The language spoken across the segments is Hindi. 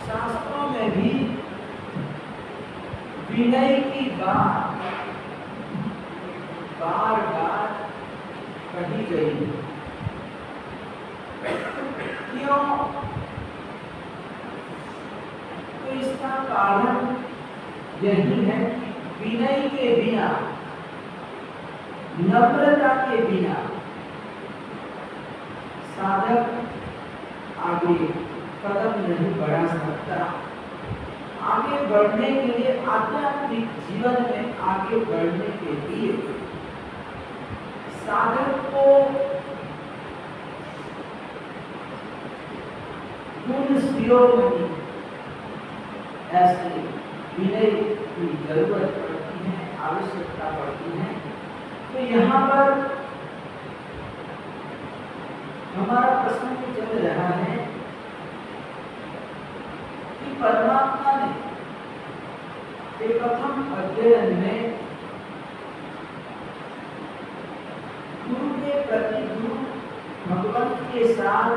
शास्त्रों में विनय की बात बार बार कही गई। क्यों? तो इसका कारण यही है कि विनय के बिना, नम्रता के बिना साधक आगे कदम नहीं बढ़ा सकता। आगे बढ़ने के लिए, आध्यात्मिक जीवन में आगे बढ़ने के लिए साधक को गुण शिरोमणि ऐसे विनय की जरूरत पड़ती है, आवश्यकता पड़ती है। तो यहाँ पर हमारा प्रश्न चल रहा है कि परमात्मा ने प्रथम अध्ययन में गुरु के प्रति, गुरु भगवत के साथ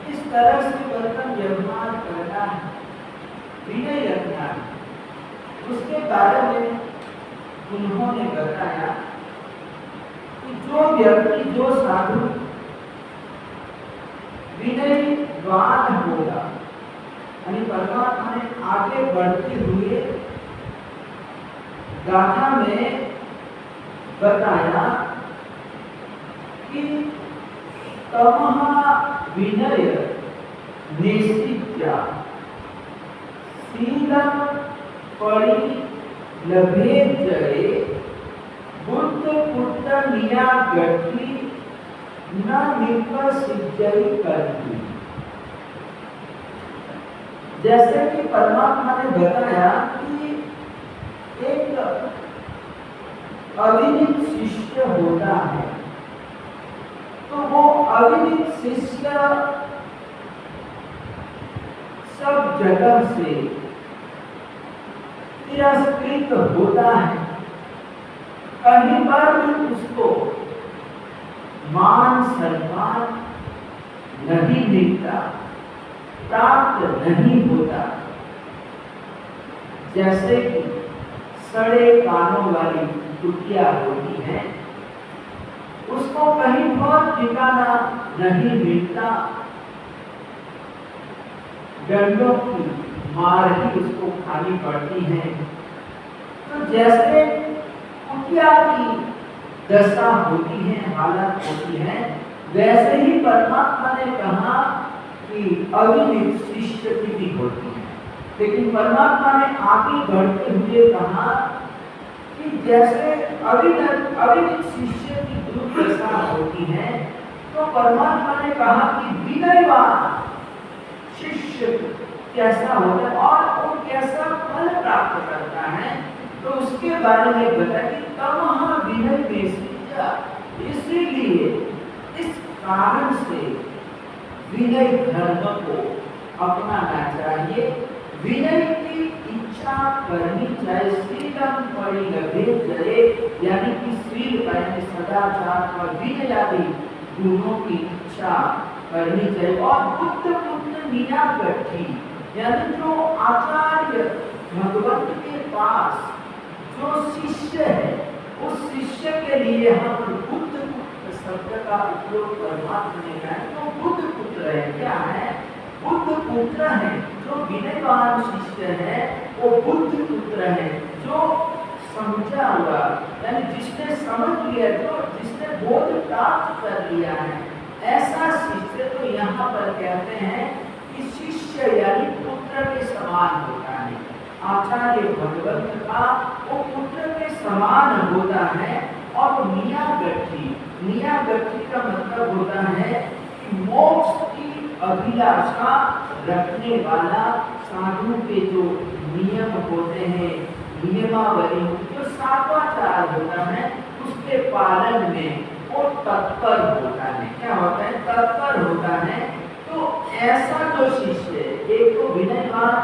किस तरह से वर्तन व्यवहार करना है, विनय रखना है, उसके बारे में उन्होंने बताया कि जो व्यक्ति, जो साधु विनयवान होगा, यानी परमात्मा ने आगे बढ़ते हुए गाथा में बताया कि तमः विनय निश्चित्या शीलं परिलभेज्जये बुद्धपुत्र नियागति न निपसिज्जति करती। जैसे कि परमात्मा ने बताया कि एक अविनित शिष्य होता है, तो वो अविनित शिष्य सब जगह से तिरस्कृत होता है, कहीं पर भी उसको मान सम्मान नहीं मिलता, प्राप्त नहीं होता। जैसे कि सड़े कानों वाली कुतिया होती है, उसको कहीं पर ठिकाना नहीं मिलता, डंडों की मार ही उसको खानी पड़ती है। तो जैसे कुतिया की दशा होती है, हालत होती है, वैसे ही परमात्मा ने कहा कि अविनित शिष्य की भी होती है। लेकिन परमात्मा ने आगे बढ़ते हुए कहा कि जैसे अविनित शिष्य की दुर्दशा होती है, तो परमात्मा ने कहा कि विनयवान शिष्य कैसा होता है और वो कैसा फल प्राप्त करता है, तो उसके बारे में बताया कि तमः विनय निश्चित्या। इसीलिए इस कारण से विनय धर्म को अपनाना चाहिए, विनय की इच्छा करनी चाहिए। शीलं परिलभेज्जये, यानी कि शील यानी सदाचार और विनय आदि गुणों की इच्छा करनी चाहिए। और बुद्ध पुत्र नियागति, यानी जो आचार्य भगवत के पास जो शिष्य है, उस शिष्य के लिए हम बुद्ध पुत्र शब्द का उपयोग परमात्मा ने किया। तो बुद्ध पुत्र है, क्या है? बुद्ध पुत्र है। जो विनयवान शिष्य है वो बुद्ध पुत्र है, जो समझा हुआ, यानी जिसने समझ लिया, जो जिसने बोध प्राप्त कर लिया है, ऐसा शिष्य। तो यहाँ पर कहते हैं कि शिष्य यानी पुत्र के समान होता है। आचार्य भगवत का वो पुत्र के समान होता है। और नियागति का मतलब होता है कि मोक्ष की अभिलाषा रखने वाला, साधु के जो नियम होते हैं, नियमावली, जो सात्वाचार होता है, उसके पालन में वो तत्पर होता है। क्या होता है? तत्पर होता है। तो ऐसा जो शिष्य, एक तो विनयवान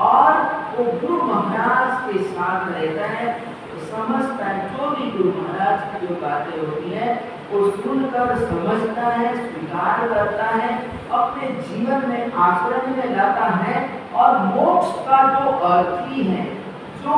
और वो गुरु महाराज के साथ रहता है, तो समझता है, जो भी गुरु महाराज की जो बातें होती है वो सुनकर समझता है, स्वीकार करता है, अपने जीवन में आचरण में लाता है और मोक्ष का जो अर्थी है, जो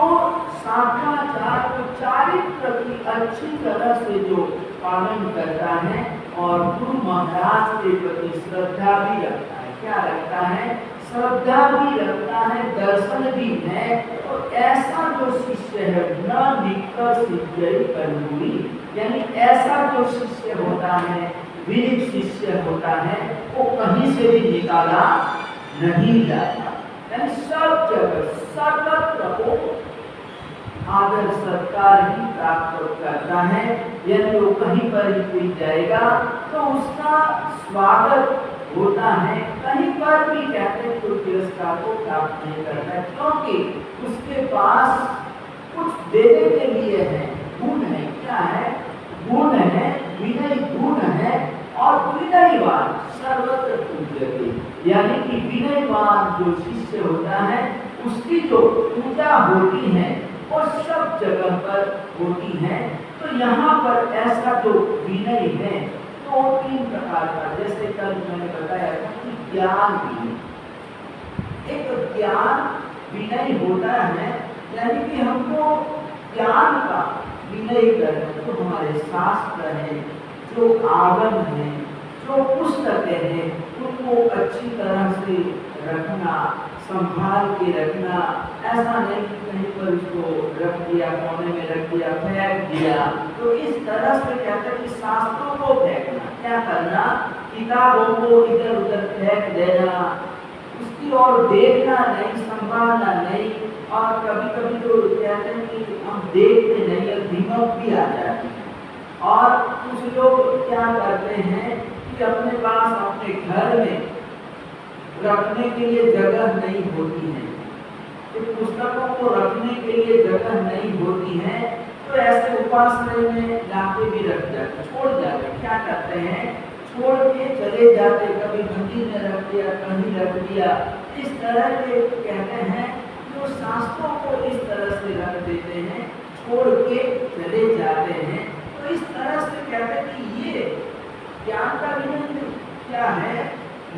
साक्षाचार को चारित्र की अच्छी तरह से जो पालन करता है और गुरु महाराज के प्रति श्रद्धा भी रखता है। क्या रखता है? श्रद्धा भी रखता है, दर्शन भी है। तो ऐसा जो शिष्य है, न निकट शिष्य करूरी, यानी ऐसा जो शिष्य होता है, विनित शिष्य होता है, वो कहीं से भी निकाला नहीं जाता। यानी सब जगह सर्वत्र को आदर सत्कार ही प्राप्त करता है। यदि वो कहीं पर ही कोई जाएगा तो उसका स्वागत होता है। कहीं पर भी कहते हैं कोई तिरस्कार को प्राप्त नहीं करता, क्योंकि उसके पास कुछ देने के लिए है, गुण है। क्या है? गुण है, विनय गुण है। और विनयवान सर्वत्र पूज्यते, यानी कि विनयवान जो शिष्य होता है उसकी जो पूजा होती है वो सब जगह पर होती है। तो यहाँ पर ऐसा जो विनय है तो 3 प्रकार का, जैसे कल मैंने बताया था कि ज्ञान विनय, एक ज्ञान विनय होता है, यानी कि हमको ज्ञान का विनय करना। जो हमारे शास्त्र है, जो आगम है, जो पुस्तकें हैं, उनको अच्छी तरह से रखना, संभाल के रखना। ऐसा नहीं कि कहीं पर उसको रख दिया, कोने में रख दिया, फेंक दिया। तो इस तरह से कहते हैं कि शास्त्रों को फेंकना, क्या करना? किताबों को इधर उधर फेंक देना, उसकी ओर देखना नहीं, संभालना नहीं। और कभी कभी तो कहते हैं कि हम देखते नहीं, दिमाग भी आ जाती है। और कुछ लोग क्या करते हैं कि अपने पास अपने घर में रखने के लिए जगह नहीं होती है, तो पुस्तकों को रखने के लिए जगह नहीं होती है, तो ऐसे उपासना में लाके भी रख जाते, छोड़ जाते। क्या करते हैं? छोड़ के चले जाते, कभी मंदिर में रख दिया, कहीं रख दिया। इस तरह के कहते हैं जो शास्त्रों को इस तरह से रख देते हैं, छोड़ के चले जाते हैं। तो इस तरह से कहते हैं कि ये ज्ञान का विनय क्या है?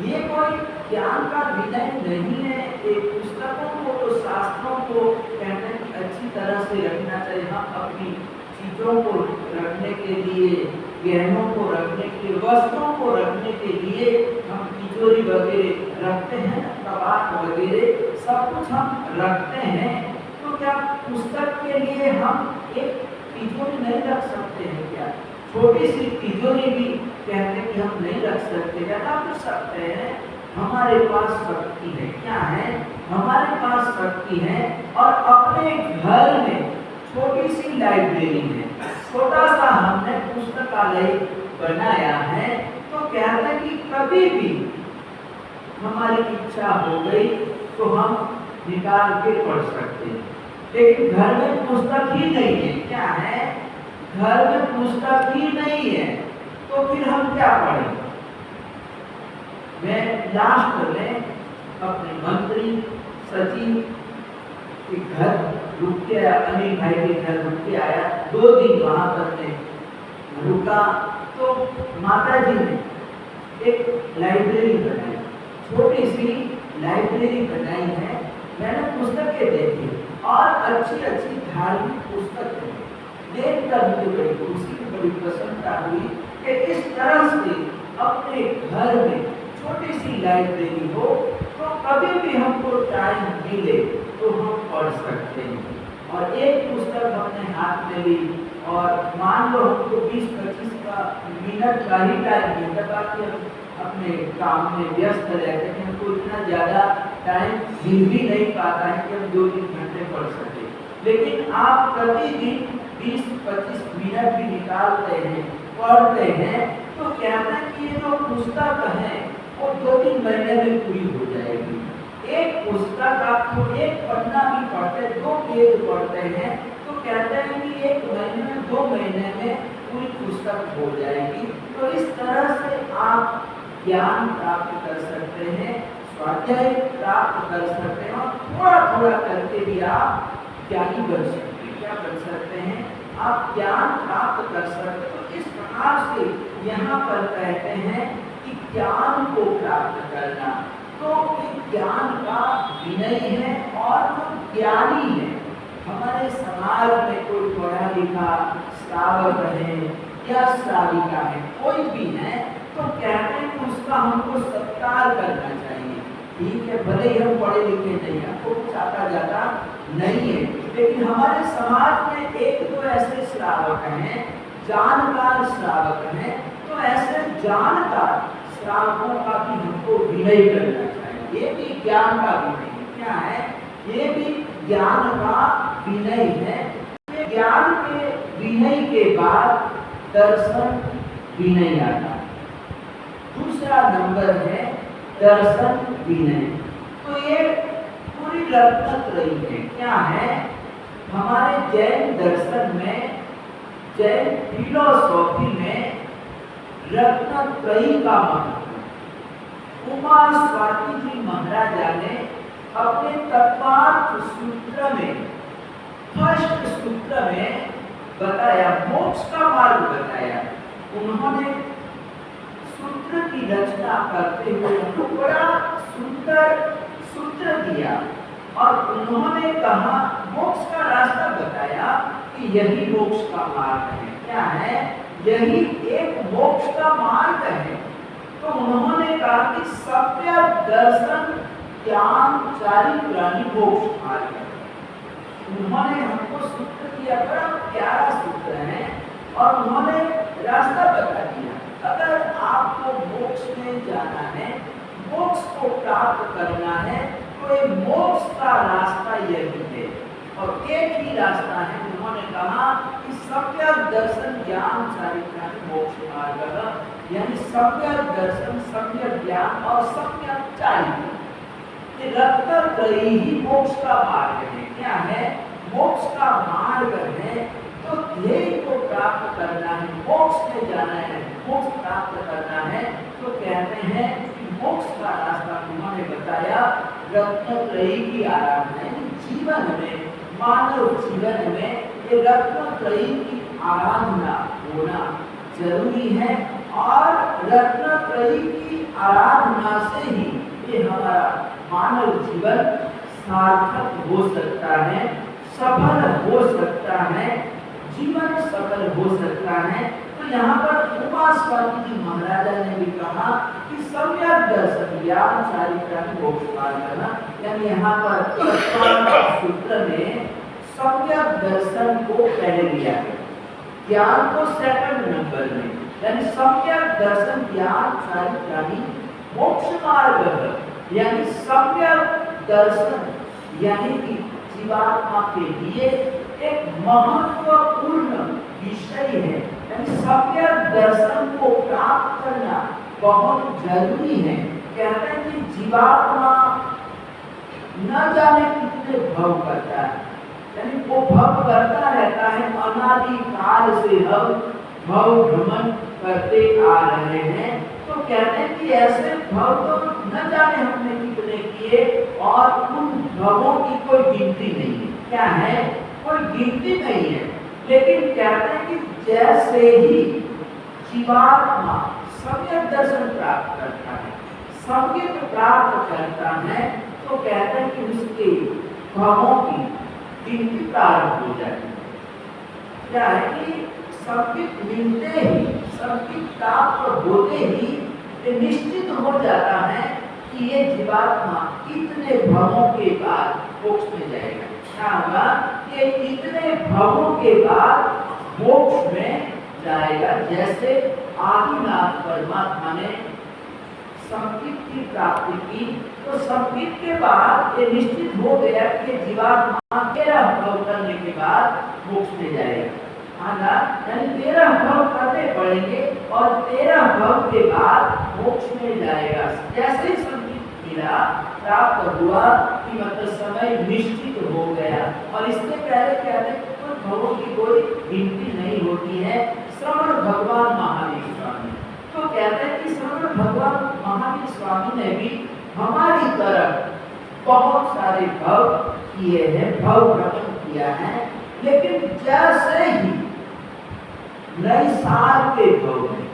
ये कोई ज्ञान का विनय नहीं है। एक पुस्तकों को, तो शास्त्रों को कहते हैं कि अच्छी तरह से रखना चाहिए। हम अपनी चीजों को रखने के लिए, गहनों को रखने के लिए, वस्त्रों को रखने के लिए हम तिजोरी वगैरह रखते हैं, कबाड़ वगैरह सब कुछ हम रखते हैं। तो क्या पुस्तक के लिए हम एक तिजोरी नहीं रख सकते हैं? क्या छोटी सी तिजोरी भी कहते हैं कि हम नहीं रख सकते? क्या रख सकते हैं? हमारे पास शक्ति है। क्या है? हमारे पास शक्ति है। और अपने घर में छोटी सी लाइब्रेरी है, छोटा सा हमने पुस्तकालय बनाया है। तो कहते हैं कि कभी भी हमारी इच्छा हो गई तो हम निकाल के पढ़ सकते हैं। लेकिन घर में पुस्तक ही नहीं है। क्या है? घर में पुस्तक ही नहीं है, तो फिर हम क्या पढ़ें? मैं लास्ट में अपने मंत्री सचिव के घर रुक के आया, अनिल भाई के घर रुक के आया। 2 दिन वहां पर मैं रुका तो माता जी ने एक लाइब्रेरी बनाई, छोटी सी लाइब्रेरी बनाई है। मैंने पुस्तकें देखी और अच्छी अच्छी धार्मिक पुस्तकें देखकर मुझे बड़ी खुशी, बड़ी प्रसन्नता हुई कि इस तरह से अपने घर में छोटी सी लाइब्रेरी हो तो कभी भी हमको टाइम मिले तो हम पढ़ सकते हैं। और एक पुस्तक हमने हाथ में ली और मान लो हमको 20-25 मिनट का ही टाइम मिलता, बाकी हम अपने काम में व्यस्त रहते हैं, हमको इतना ज़्यादा टाइम मिल भी नहीं पाता है कि हम 2-3 घंटे पढ़ सकें। लेकिन आप प्रतिदिन 20-25 मिनट भी निकालते हैं, पढ़ते हैं, तो कहते हैं कि ये जो पुस्तक है वो 2-3 महीने में पूरी हो जाएगी। एक पुस्तक आपको एक पन्ना भी पढ़ते, 2 पेज पढ़ते हैं, तो कहते हैं कि 1 महीने में, 2 महीने में पूरी पुस्तक हो जाएगी। तो इस तरह से आप ज्ञान प्राप्त कर सकते हैं, स्वाध्याय प्राप्त कर सकते हैं और थोड़ा थोड़ा करके भी आप ज्ञानी बन सकते हैं। क्या बन सकते हैं? आप ज्ञान प्राप्त कर सकते हैं। तो इस प्रकार से यहाँ पर कहते हैं कि ज्ञान को प्राप्त करना, तो ज्ञान का विनय है और जो ज्ञानी है, हमारे समाज में कोई पढ़ा लिखा श्रावक है या श्राविका है, कोई भी है, तो कहते हैं कि उसका हमको सत्कार करना चाहिए। ठीक है, भले ही हम पढ़े लिखे नहीं हैं, हमको कुछ आता जाता नहीं है, लेकिन हमारे समाज में एक दो ऐसे श्रावक हैं, जानकार श्रावक हैं, तो ऐसे जानकार श्रावकों का भी हमको विनय करना चाहिए। ये भी ज्ञान का विनय है। क्या है? ये भी ज्ञान का विनय है। ज्ञान के विनय के बाद दर्शन विनय आता है। दूसरा नंबर है दर्शन विनय। तो ये पूरी रत्नत्रयी है। क्या है? हमारे जैन दर्शन में, जैन फिलोसॉफी में रत्नत्रयी का महत्व। उमा स्वाति जी महाराजा ने अपने तत्वार्थ सूत्र में, फर्स्ट सूत्र में बताया, मोक्ष का मार्ग बताया। उन्होंने सूत्र की रचना करते हुए बड़ा सुंदर सूत्र दिया और उन्होंने कहा, मोक्ष का रास्ता बताया कि यही मोक्ष का मार्ग है। क्या है? यही एक मोक्ष का मार्ग है। तो उन्होंने कहा कि सत्य दर्शन ज्ञान चारित्राणि मोक्ष मार्ग है। उन्होंने हमको सूत्र दिया, बड़ा प्यारा सूत्र है, और उन्होंने रास्ता बता दिया। अगर आपको मोक्ष में जाना है, मोक्ष को प्राप्त करना है, तो ये मोक्ष का रास्ता यही है और एक ही रास्ता है। उन्होंने कहा कि सम्यक दर्शन ज्ञान चारित्राणि मोक्ष मार्ग, यानी सम्यक दर्शन, सम्यक ज्ञान और सम्यक चारित्र, ये रत्नत्रयी ही मोक्ष का मार्ग है। क्या है? मोक्ष का मार्ग है। तो ध्येय को प्राप्त करना है, मोक्ष में जाना है, मोक्ष प्राप्त करना है, तो कहते हैं कि मोक्ष का रास्ता उन्होंने बताया रत्नत्रयी की आराधना है। जीवन में, मानव जीवन में ये रत्नत्रयी की आराधना होना जरूरी है और रत्नत्रयी की आराधना से ही ये हमारा मानव जीवन सार्थक हो सकता है, सफल हो सकता है, जीवन सफल हो सकता है। तो यहाँ पर उमा स्वामी जी महाराजा ने भी कहा कि सम्यक दर्शन ज्ञान चारित्राणि मोक्ष मार्ग, यानी यहाँ पर सूत्र में सम्यक दर्शन को पहले लिया है, ज्ञान को सेकंड नंबर में, यानी सम्यक दर्शन ज्ञान चारित्राणि मोक्ष मार्ग, यानी सम्यक दर्शन यानी कि जीवात्मा के लिए एक महत्वपूर्ण विषय है। यानी सम्यक दर्शन को प्राप्त करना बहुत जरूरी है। कहते हैं कि जीवात्मा न जाने कितने भव करता है, यानी वो भव करता रहता है, अनादि काल से हम भव भ्रमण करते आ रहे हैं। तो कहते हैं कि ऐसे भव तो न जाने हमने कितने किए और उन भवों की कोई गिनती नहीं है। क्या है? कोई गिनती नहीं है। लेकिन कहते हैं कि जैसे ही जीवात्मा सम्यक दर्शन प्राप्त करता है, सम्यक प्राप्त करता है, तो कहते हैं कि उसके भवों की गिनती प्रारंभ हो जाती है। क्या है कि सम्यक मिलते ही, सम्यक प्राप्त होते ही ये निश्चित हो जाता है कि ये जीवात्मा इतने भवों के बाद मोक्ष में जाएगा। क्या होगा? कि इतने भवों के बाद मोक्ष में जाएगा। जैसे आदिनाथ परमात्मा ने संकित की प्राप्ति की, तो संकित के बाद ये निश्चित हो गया कि जीवात्मा 13 भव करने के बाद मोक्ष में जाएगा। यानी 13 भव करने पड़ेंगे और 13 भव के बाद मोक्ष में जाएगा। जैसे ही संकित मिला, प्राप्त हुआ कि मतलब समय निश्चित हो गया। और इससे पहले कहते हैं कि भवों की कोई गिनती नहीं होती है। श्रवण भगवान महावीर स्वामी तो कहते हैं कि श्रवण भगवान महावीर स्वामी ने भी हमारी तरफ बहुत सारे भव किए हैं, भव भ्रमण किया है। लेकिन जैसे ही नई साल के भव में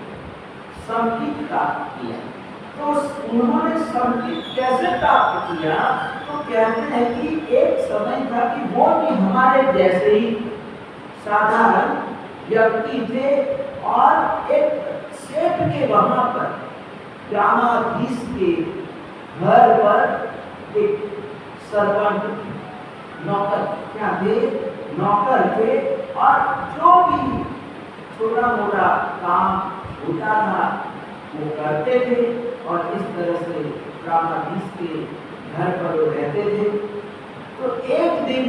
संकित प्राप्त किया, तो उन्होंने संगीत कैसे प्राप्त किया? तो कहते हैं कि एक समय था कि वो भी हमारे जैसे ही साधारण व्यक्ति थे और एक सेठ के वहां पर ग्रामाधीश के घर पर एक सर्वेंट नौकर क्या थे, नौकर थे, और जो भी छोटा मोटा काम होता था वो करते थे और इस तरह से ग्रामाधीश के घर पर वो रहते थे। तो एक दिन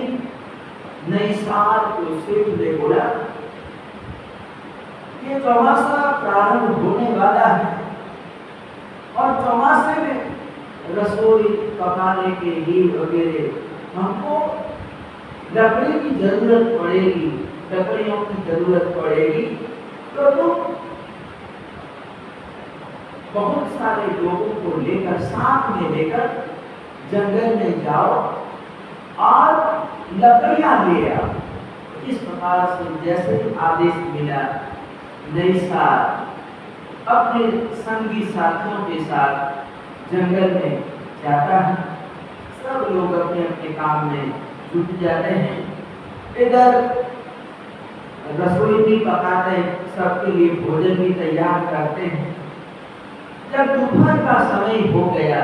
नई साल को सेठ ने बोला कि चौमासा प्रारंभ होने वाला है और चौमासे में रसोई पकाने के लिए वगैरह हमको लकड़ी की जरूरत पड़ेगी, लकड़ियों की जरूरत पड़ेगी। तो तुम बहुत सारे लोगों को लेकर, साथ में लेकर जंगल में जाओ और लकड़ियां ले आओ। इस प्रकार से जैसे आदेश मिला, नई साल अपने संगी साथियों के साथ जंगल में जाता है। सब लोग अपने अपने काम में जुट जाते हैं। इधर रसोई भी पकाते हैं, सबके लिए भोजन भी तैयार करते हैं। जब दोपहर का समय हो गया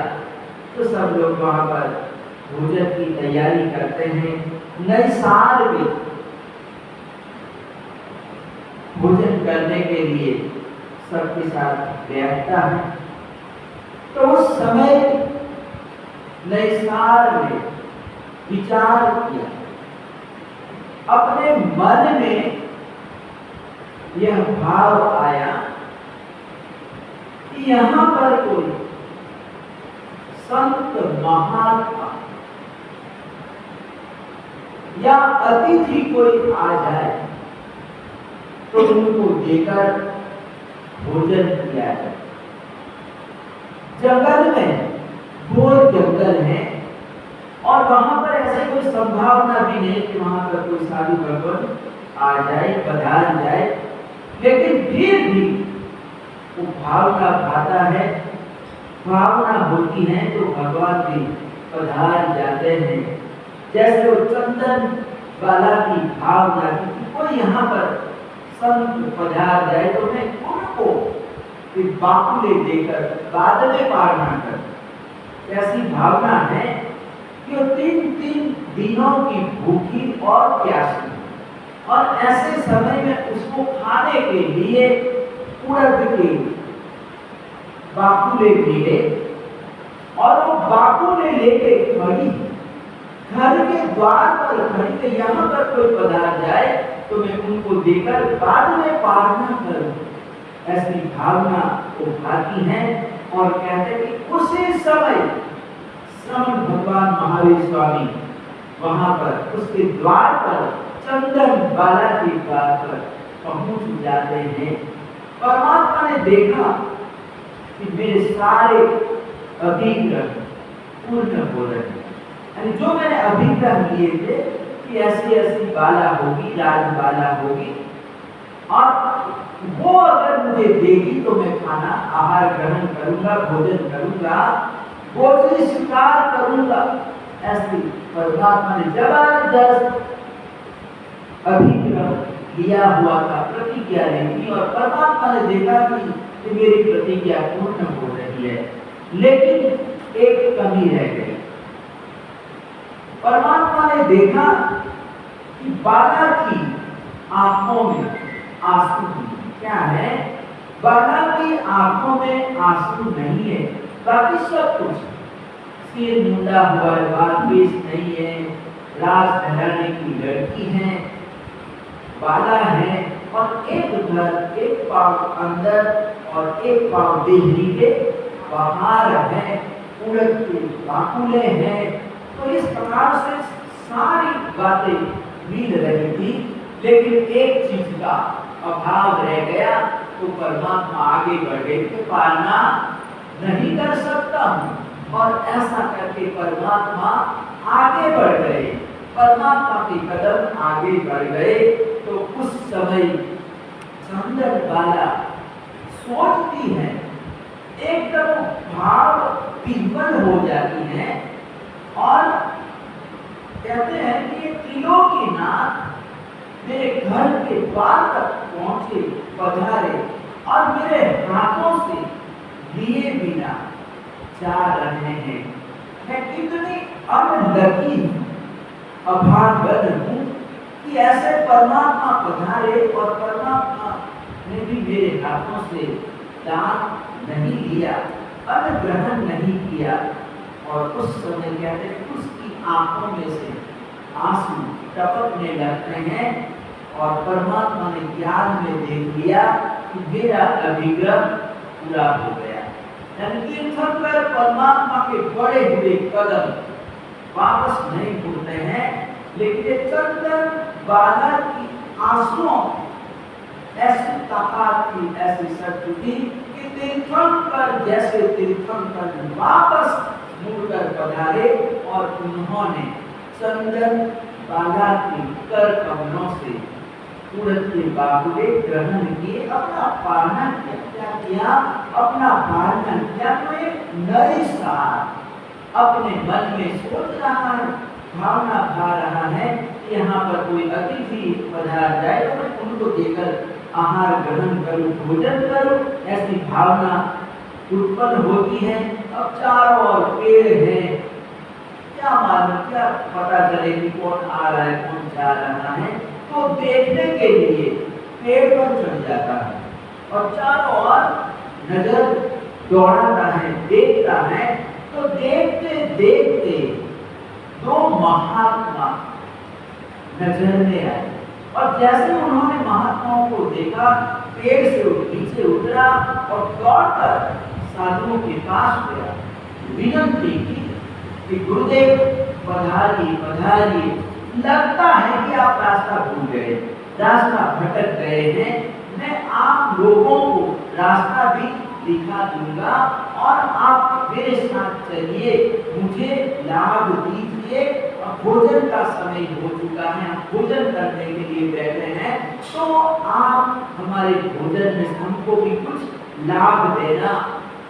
तो सब लोग वहां पर भोजन की तैयारी करते हैं। नई साल में भोजन करने के लिए सबके साथ बैठता है। तो उस समय नई साल में विचार किया, अपने मन में यह भाव आया कि यहाँ पर कोई संत महात्मा या अतिथि कोई आ जाए तो उनको देकर भोजन किया जाए। जंगल में घोर जंगल है और वहां पर ऐसे कोई संभावना भी नहीं कि वहां पर कोई साधु भगवान आ जाए, पधार जाए, लेकिन फिर भी वो भावना भाता है, भावना होती है तो भगवान भी पधार जाते हैं। जैसे वो चंदन वाला की भावना की कोई यहाँ पर संत पधार जाए तो मैं उनको बाकुले देकर बाद में पार न कर। ऐसी भावना है कि वो 3-3 दिनों की भूखी और प्यासी, और ऐसे समय में उसको खाने के लिए उड़द के बाकुले मिले और वो बाकुले लेके खड़ी घर के द्वार पर खड़ी कि यहाँ पर कोई पधार जाए तो मैं उनको देकर बाद में पार न करूं। ऐसी भावना को भाती है और कहते हैं कि उसी समय श्रवण भगवान महावीर स्वामी वहां पर उसके द्वार पर चंदन बाला के द्वार पर पहुंच जाते हैं। परमात्मा ने देखा कि मेरे सारे अभिग्रह पूर्ण हो रहे हैं, यानी जो मैंने अभिग्रह लिए थे कि ऐसी ऐसी बाला होगी, राज बाला होगी, और वो अगर मुझे देगी तो मैं खाना आहार ग्रहण करूंगा, भोजन करूंगा, भोजन स्वीकार करूंगा। ऐसी परमात्मा ने जबरदस्त अभिग्रह लिया हुआ था, प्रतिज्ञा ली थी, और परमात्मा ने देखा कि मेरी प्रतिज्ञा पूर्ण हो रही है, लेकिन एक कमी रह गई। परमात्मा ने देखा कि बाला की आंखों में आंसू क्या है, बाला की आंखों में आंसू नहीं है, बाकी सब कुछ, सिर मुंडा हुआ है, बाल पेश नहीं है, राज घराने की लड़की है, बाला है, और एक घर एक पांव अंदर और एक पांव देहरी के बाहर है, उड़द के बाकुले हैं। तो इस प्रकार से सारी बातें मिल रही थी, लेकिन एक चीज का अभाव रह गया। तो परमात्मा आगे बढ़ गए कि पालना नहीं कर सकता हूं, और ऐसा करके परमात्मा आगे बढ़ गए, परमात्मा के कदम आगे बढ़ गए। तो उस समय चंदन बाला सोचती है एकदम भाव विह्वल हो जाती हैं और कहते हैं कि ये त्रिलोकीनाथ मेरे घर के द्वार तक पहुंचे, पधारे और मेरे हाथों से लिए बिना जा रहे हैं। मैं कितनी अनलकी अभागन हूं कि ऐसे परमात्मा पधारे और परमात्मा ने भी मेरे हाथों से दान नहीं लिया, अन्न ग्रहण नहीं किया। और उस समय कहते हैं उसकी आंखों में से आंसू टपकने लगते हैं और परमात्मा ने ज्ञान में देख लिया कि मेरा अभिग्रह पूरा हो गया। तीर्थंकर परमात्मा के बड़े हुए कदम वापस नहीं मुड़ते हैं, लेकिन चंदन बाला की आंसुओं ऐसी ताकत थी, ऐसी शक्ति थी कि तीर्थंकर जैसे तीर्थंकर वापस मुड़कर पधारे और उन्होंने चंदन बाला के कर कमलों से उड़ते बाबुले ग्रहण किए, अपना पालन किया, अपना पालन किया। तो एक नई सार अपने मन में सोच रहा है, भावना भा रहा है कि यहाँ पर कोई अतिथि पधार जाए तो मैं उनको देकर आहार ग्रहण करूं, भोजन करूं, ऐसी भावना उत्पन्न होती है। अब चारों ओर पेड़ है, क्या मालूम, क्या पता चले कि कौन आ रहा है, कौन जा रहा है। तो देखने के लिए पेड़ पर चढ़ जाता है और चारों ओर नजर दौड़ाता है, देखता है। तो देखते देखते दो महात्मा नजर में आए और जैसे उन्होंने महात्माओं को देखा, पेड़ से नीचे उतरा और दौड़कर साधुओं के पास गया, विनती की कि गुरुदेव पधारिए पधारिए, लगता है कि आप रास्ता भूल गए, रास्ता भटक गए हैं। मैं आप लोगों को रास्ता भी दिखा दूंगा और आप मेरे साथ चलिए, मुझे लाभ दीजिए। भोजन का समय हो चुका है, हम भोजन करने के लिए बैठे हैं, तो आप हमारे भोजन में हमको भी कुछ लाभ देना,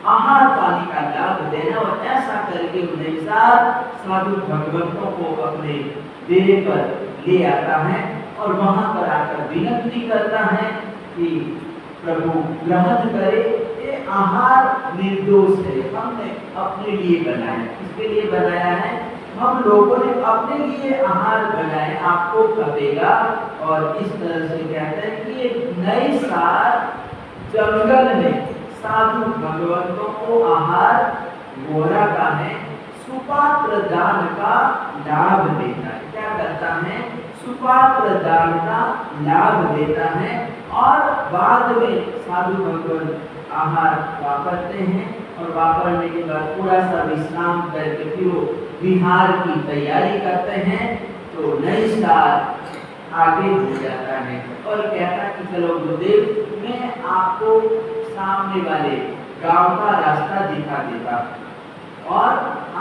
आहार पानी का लाभ देना। और ऐसा करके उन्हें साधु भगवंतों को अपने देह पर ले आता है और वहां पर आकर विनती करता है कि प्रभु ग्रहण करे, ये आहार निर्दोष है, हमने अपने लिए बनाया। किसके लिए बनाया है? हम लोगों ने अपने लिए आहार बनाए, आपको खपेगा। और इस तरह से कहते हैं कि एक नई सार जंगल में साधु भगवंतों को आहार गोरा का है, सुपात्र दान का लाभ देता है। क्या करता है? सुपात्र दान का लाभ देता है और बाद में साधु भगवंत आहार वापरते हैं और वापरने के बाद थोड़ा सा विश्राम करके फिर वो विहार की तैयारी करते हैं। तो नई साल आगे हो जाता है और कहता कि चलो गुरुदेव, मैं आपको सामने वाले गांव का रास्ता दिखा देता और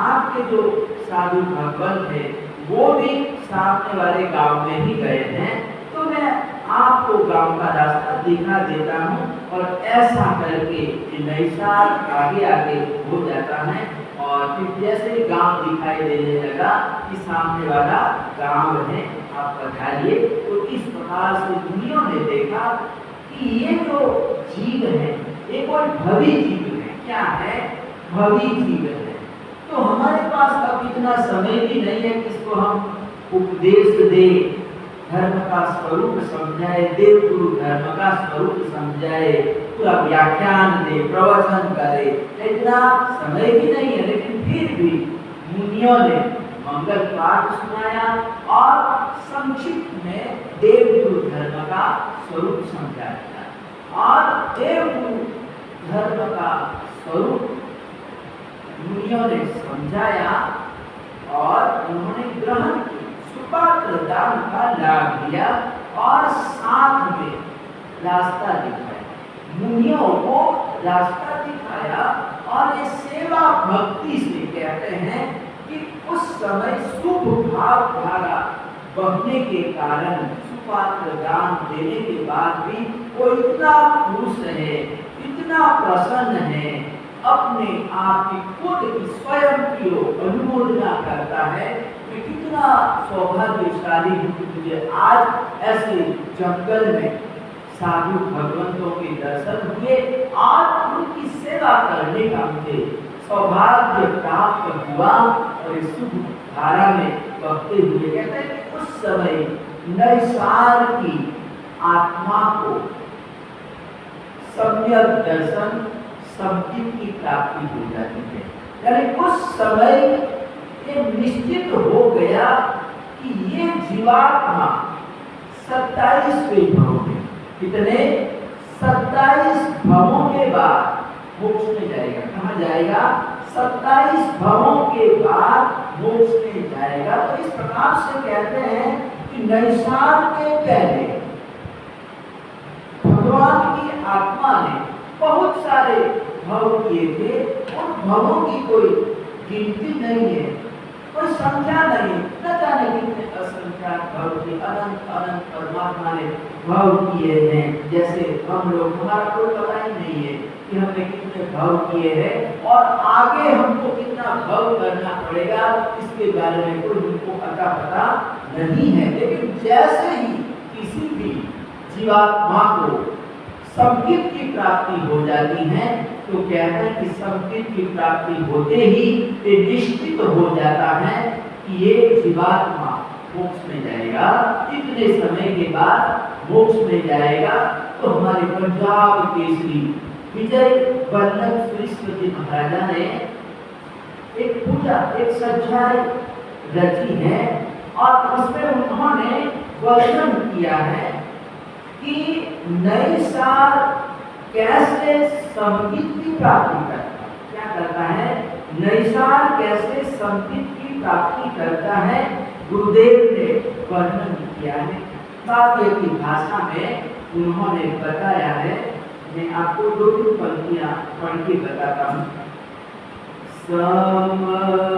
आपके जो साधु भगवंत है वो भी सामने वाले गांव में ही गए हैं, तो मैं आपको गांव का रास्ता दिखा देता हूँ। और ऐसा करके नई साल आगे आगे हो जाता है और फिर जैसे गांव दिखाई देने लगा कि सामने वाला गांव है, आप पधारिए। तो इस प्रकार से दुनिया ने देखा कि ये जो जीव है ये कोई भवी जीव है। क्या है? भवी जीव है। तो हमारे पास अब इतना समय भी नहीं है कि इसको हम उपदेश दे, धर्म का स्वरूप समझाए, देव गुरु धर्म का स्वरूप समझाए, पूरा व्याख्यान दे, प्रवचन करे, इतना समय भी नहीं है। लेकिन फिर भी मुनियों ने मंगल पाठ सुनाया और संक्षिप्त में देव गुरु धर्म का स्वरूप समझाया। और देव गुरु धर्म का स्वरूप मुनियों ने समझाया और उन्होंने ग्रहण किया, सुपात्र दान का लाभ दिया और साथ में रास्ता दिखाया, मुनियों को रास्ता दिखाया। और ये सेवा भक्ति से कहते हैं कि उस समय शुभ भाव धारा बहने के कारण सुपात्र दान देने के बाद भी वो इतना खुश है, इतना प्रसन्न है अपने आप की खुद की स्वयं की अनुमोदना करता है। मैं कितना सौभाग्यशाली हूँ कि मुझे आज ऐसे जंगल में साधु भगवंतों के दर्शन हुए, आज उनकी सेवा करने का मुझे सौभाग्य प्राप्त हुआ। और इस शुभ धारा में बहते हुए कहते हैं कि उस समय नैसार की आत्मा को सम्यक दर्शन संगीत की प्राप्ति हो जाती है। यानी उस समय ये निश्चित हो गया कि ये जीवात्मा 27वें भाव में, कितने 27 भावों के बाद मोक्ष में जाएगा। कहाँ जाएगा? 27 भावों के बाद मोक्ष में जाएगा। तो इस प्रकार से कहते हैं कि नैसार के पहले भगवान की आत्मा ने बहुत सारे भव किए थे। उन भवों की कोई गिनती नहीं है, कोई संख्या नहीं, न जाने कितने असंख्यात भव के अनंत अनंत परमात्मा ने भव किए हैं। जैसे हम लोग, हमारा कोई पता ही नहीं है कि हमने कितने भव किए हैं और आगे हमको कितना भव करना पड़ेगा, इसके बारे में कोई हमको पता नहीं है। लेकिन जैसे ही किसी भी जीवात्मा को संगीत की प्राप्ति हो जाती है, तो कहते हैं कि संगीत की प्राप्ति होते ही ये निश्चित हो जाता है कि ये जीवात्मा मोक्ष में जाएगा। इतने समय के बाद मोक्ष में जाएगा। तो हमारे पंजाब केसरी विजय वल्लभ सरस्वती महाराजा ने एक पूजा, एक सज्जाई रची है और उसमें उन्होंने वर्णन किया है कि नैसार कैसे संगीत की प्राप्ति करता है। क्या करता है? नैसार कैसे संगीत की प्राप्ति करता है, गुरुदेव ने वर्णन किया है। काव्य की भाषा में उन्होंने बताया है। मैं आपको 2-3 पंक्तियां पढ़ के बताता हूँ। समकीत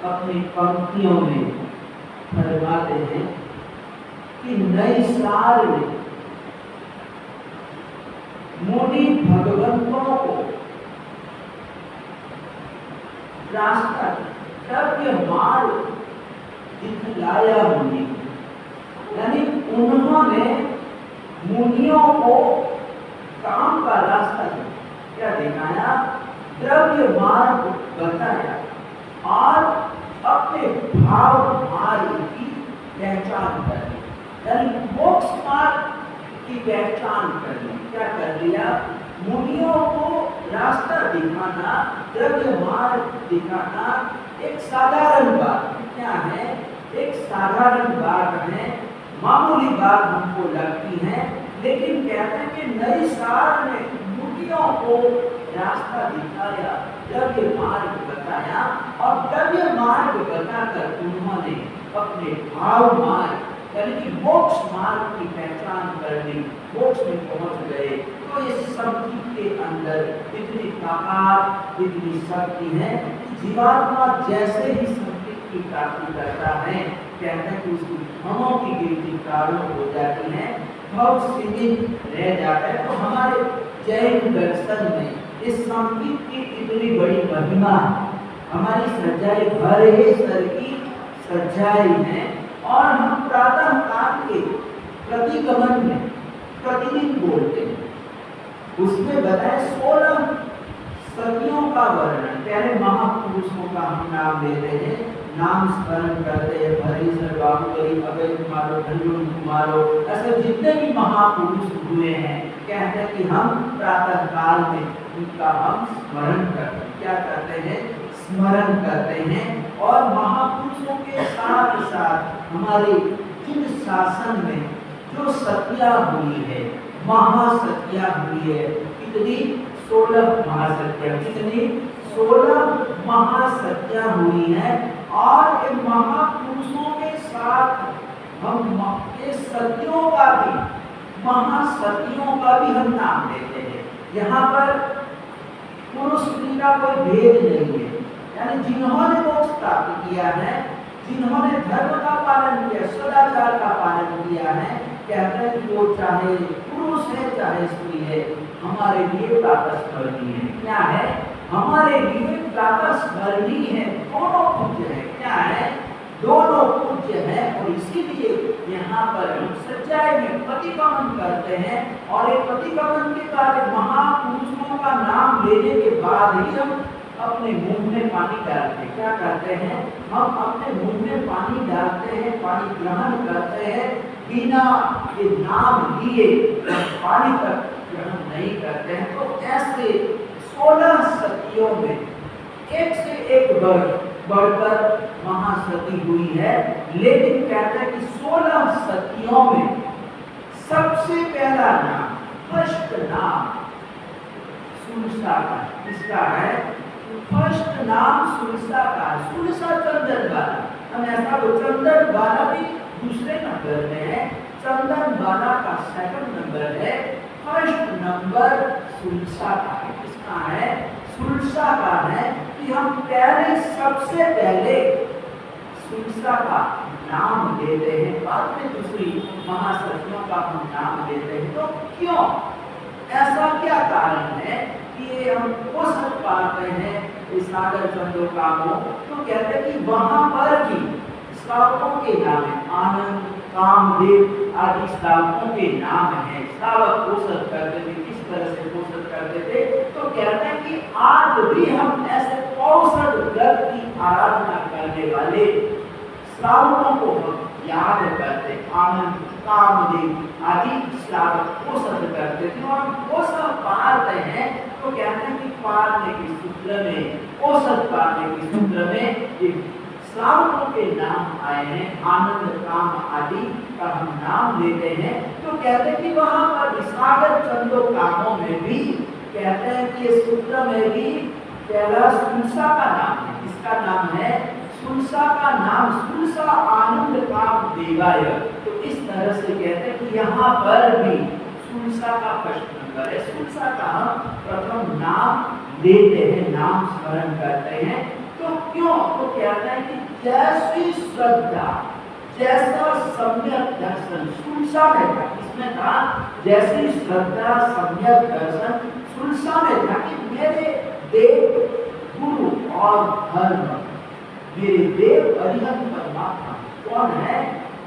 अपनी पंक्तियों में फरमाते हैं कि नई साल में मुनि भगवंतों को रास्ता द्रव्य मार्ग दिखलाया मुनि, यानी उन्होंने मुनियों को काम का रास्ता क्या दिखाया, द्रव्य मार्ग बताया और अपने भाव मार्ग की पहचान कर ली, यानी मोक्ष मार्ग की पहचान कर ली। क्या कर लिया, मुनियों को रास्ता दिखाना, द्रव्य मार्ग दिखाना एक साधारण बात क्या है, एक साधारण बात है, मामूली बात हमको लगती है, लेकिन कहते हैं कि नई साल में मुनियों को रास्ता दिखाया, द्रव्य मार्ग बताया और द्रव्य मार्ग बताकर उन्होंने अपने भाव मार्ग यानी कि मोक्ष मार्ग की पहचान कर ली, मोक्ष में पहुंच गए। तो इस संगीत के अंदर इतनी ताकत, इतनी शक्ति है, जीवात्मा जैसे ही संगीत की प्राप्ति करता है, कहते हैं कि उसकी भवों की गिनती कारों हो जाती है, भव सीमित रह जाता है। तो हमारे जैन दर्शन में इस संगीत की इतनी बड़ी महिमा है, हमारी सज्जाई भरे सर की सज्जाई है और हम प्रातः काल के प्रतिगमन में प्रतिदिन बोलते हैं, उसमें बताए 16 सतियों का वर्णन, पहले महापुरुषों का हम नाम लेते हैं, नाम स्मरण करते हैं, भरीसर बाहुबली अभय कुमारो धन्युन कुमारो, ऐसे जितने भी महापुरुष हुए हैं, कहते हैं कि हम प्रातः काल में उनका हम स्मरण करते हैं। क्या करते हैं, स्मरण करते हैं। और महापुरुषों के साथ साथ हमारे जिन शासन में जो सत्या हुई है, महासत्या हुई है, कितनी 16 महासत्या, कितनी 16 महासत्या हुई है। और इन महापुरुषों के साथ हम इस सत्यों का भी, महासतियों का भी हम नाम लेते हैं। यहाँ पर पुरुष स्त्री का कोई भेद नहीं है, यानी जिन्होंने मोक्ष प्राप्त किया है, जिन्होंने धर्म का पालन किया, सदाचार का पालन किया है, कहते हैं कि वो चाहे पुरुष है चाहे स्त्री है, हमारे लिए प्रातस्मरणीय है। क्या है, हमारे लिए प्रातस्मरणीय है, दोनों पूज्य है। क्या है, दोनों पूज्य है। और इसीलिए यहाँ पर हम सच्चाई में प्रतिगमन करते हैं और एक प्रतिगमन के कार्य महापुरुषों का नाम लेने के बाद ही हम अपने मुंह में पानी डालते हैं। क्या करते हैं, हम अपने मुंह में पानी डालते हैं, पानी ग्रहण करते हैं, बिना ये नाम लिए पानी तक ग्रहण नहीं करते हैं। तो ऐसे 16 सतियों में एक से एक बढ़कर महासती हुई है। लेकिन कहते हैं कि 16 सतियों में सबसे पहला नाम, फर्स्ट नाम सुरसा का, किसका है, फर्स्ट नाम सुरसा का, सुरसा चंदन बाला। हम ऐसा चंदन बाला भी दूसरे नंबर में है, चंदन बाला का सेकंड नंबर है, फर्स्ट नंबर सुरसा का है। किसका है, सुरसा का है। कि हम पहले सबसे पहले सुरसा का नाम लेते हैं, बाद में दूसरी महासतियों का हम नाम लेते हैं। तो क्यों, ऐसा क्या कारण है कि ये हम पोषण पाते हैं इस सागर चंद्र कामों? तो कहते हैं कि वहां पर भी श्रावकों के नाम है, आनंद कामदेव आदि श्रावकों के नाम है। श्रावक पोषण करते थे, किस तरह से पोषण करते थे? तो कहते हैं कि आज भी हम ऐसे पोषण व्रत की आराधना करने वाले श्रावकों को हम याद करते, आनंद कामदेव आदि श्रावक पोषण करते थे और पोषण पाते हैं। तो कहते हैं कि पालने के सूत्र में, पोषण पालने के सूत्र में श्रावकों के नाम आए हैं, आनंद काम आदि का हम नाम लेते हैं। तो कहते हैं कि वहां पर विसागर चंदो कामों में भी कहते हैं कि इस सूत्र में भी पहला सुलसा का नाम है। इसका नाम है सुलसा का नाम, सुलसा आनंद काम देवाय। तो इस तरह से कहते हैं कि यहाँ पर भी सुलसा का प्रश्न नंबर है। सुलसा का हम प्रथम नाम लेते हैं, नाम स्मरण करते हैं। तो क्यों? तो कहते हैं कि जैसी श्रद्धा, जैसा सम्यक दर्शन सुलसा में था, इसमें था जैसी श्रद्धा सम्यक दर्शन सुलसा में था कि मेरे देव गुरु और धर्म, मेरे देव अरिहंत परमात्मा कौन है?